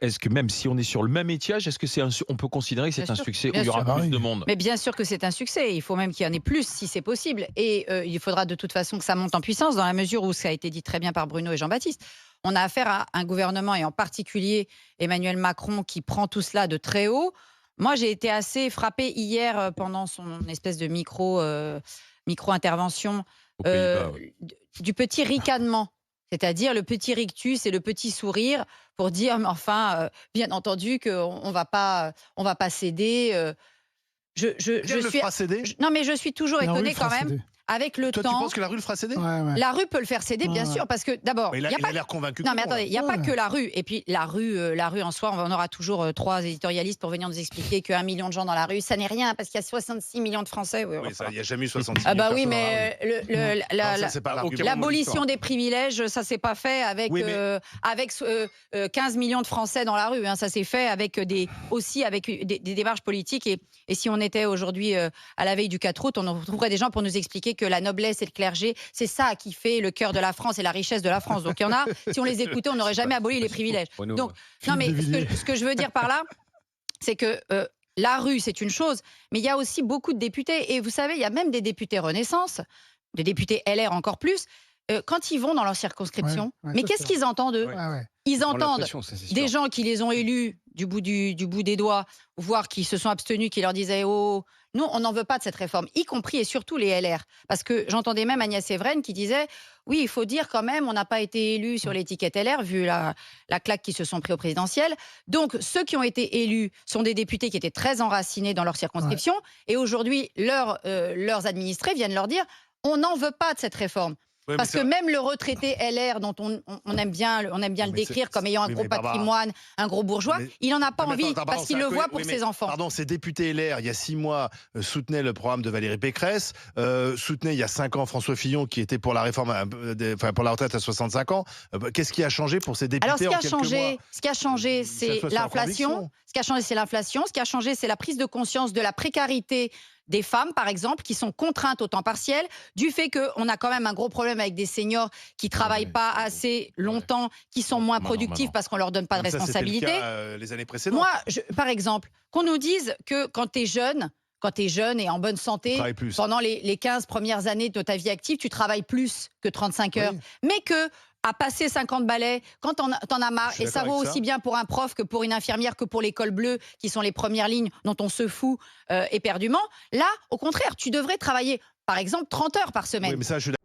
est-ce que même si on est sur le même étiage, est-ce que on peut considérer que c'est Bien un sûr, succès où bien il y aura sûr. plus de monde? Mais bien sûr que c'est un succès. Il faut même qu'il y en ait plus si c'est possible. Et il faudra de toute façon que ça monte en puissance dans la mesure où ça a été dit très bien par Bruno et Jean-Baptiste. On a affaire à un gouvernement et en particulier Emmanuel Macron qui prend tout cela de très haut. Moi, j'ai été assez frappée hier pendant son espèce de micro-intervention Aux Pays-Bas, ouais. du petit ricanement. C'est-à-dire le petit rictus et le petit sourire pour dire, mais enfin, bien entendu qu'on on va pas céder. Je Elle le suis, fera céder? non mais je suis toujours La rue le étonnée fera quand même céder. avec le Toi, tu temps. penses que la rue le fera céder? Ouais, ouais. La rue peut le faire céder, bien Ouais, sûr, ouais. parce que d'abord, Mais il y a il pas. a l'air convaincu. Non mais attendez, il n'y a pas Ouais. que la rue. Et puis la rue en soi, on aura toujours 3 éditorialistes pour venir nous expliquer qu'1 million de gens dans la rue, ça n'est rien parce qu'il y a 66 millions de Français. Oui, Oui, enfin. il n'y a jamais eu 66 Ah 000 bah oui, personnes dans la rue. mais Non, ça, c'est pas l'argument. l'abolition des privilèges, ça s'est pas fait avec, Oui, mais- 15 millions de Français dans la rue. Hein. Ça s'est fait avec aussi avec des démarches politiques. Et si on était aujourd'hui à la veille du 4 août, on trouverait des gens pour nous expliquer que la noblesse et le clergé, c'est ça qui fait le cœur de la France et la richesse de la France. Donc il y en a, si on les écoutait, on n'aurait jamais aboli les privilèges. Renaud, Donc, non mais de Villiers. ce que je veux dire par là, c'est que la rue, c'est une chose, mais il y a aussi beaucoup de députés. Et vous savez, il y a même des députés Renaissance, des députés LR encore plus, quand ils vont dans leur circonscription, Ouais, mais ça, qu'est-ce c'est qu'ils entendent, eux? Ouais, ouais. Ils on a entendent l'impression, ça, c'est sûr. des gens qui les ont élus du bout des doigts, voire qui se sont abstenus, qui leur disaient « Oh, nous, on n'en veut pas de cette réforme », y compris et surtout les LR. Parce que j'entendais même Agnès Evren qui disait « Oui, il faut dire quand même, on n'a pas été élus sur l'étiquette LR, vu la claque qu'ils se sont pris au présidentiel. Donc, ceux qui ont été élus sont des députés qui étaient très enracinés dans leur circonscription. Et aujourd'hui, leurs administrés viennent leur dire « On n'en veut pas de cette réforme ». Ouais, mais Parce que ça- même le retraité LR, dont on aime bien le Mais décrire comme ayant un oui, gros mais Barbara- patrimoine, un gros bourgeois, Mais- il n'en a pas Non, mais envie attends, parce qu'il le voit pour oui, ses enfants. Pardon, ces députés LR, il y a 6 mois, soutenaient le programme de Valérie Pécresse, soutenaient il y a 5 ans François Fillon, qui était pour la réforme, pour la retraite à 65 ans. Qu'est-ce qui a changé pour ces députés Alors, ce en quelques mois? ce qui a changé, c'est soit sur la l'inflation. conviction. Ce qui a changé, c'est l'inflation. Ce qui a changé, c'est la prise de conscience de la précarité des femmes, par exemple, qui sont contraintes au temps partiel, du fait qu'on a quand même un gros problème avec des seniors qui travaillent pas assez longtemps, qui sont moins Maintenant, productifs maintenant. parce qu'on leur donne pas de Comme ça, c'était le responsabilité. cas, les années précédentes. Moi, par exemple, qu'on nous dise que quand tu es jeune et en bonne Tu santé, travailles plus. pendant les 15 premières années de ta vie active, tu travailles plus que 35 heures. Oui. Mais que à passer 50 balais, quand t'en as marre, Je suis et ça d'accord vaut avec aussi ça. bien pour un prof que pour une infirmière, que pour l'école bleue, qui sont les premières lignes dont on se fout éperdument, là, au contraire, tu devrais travailler, par exemple, 30 heures par semaine. Oui, mais ça, je suis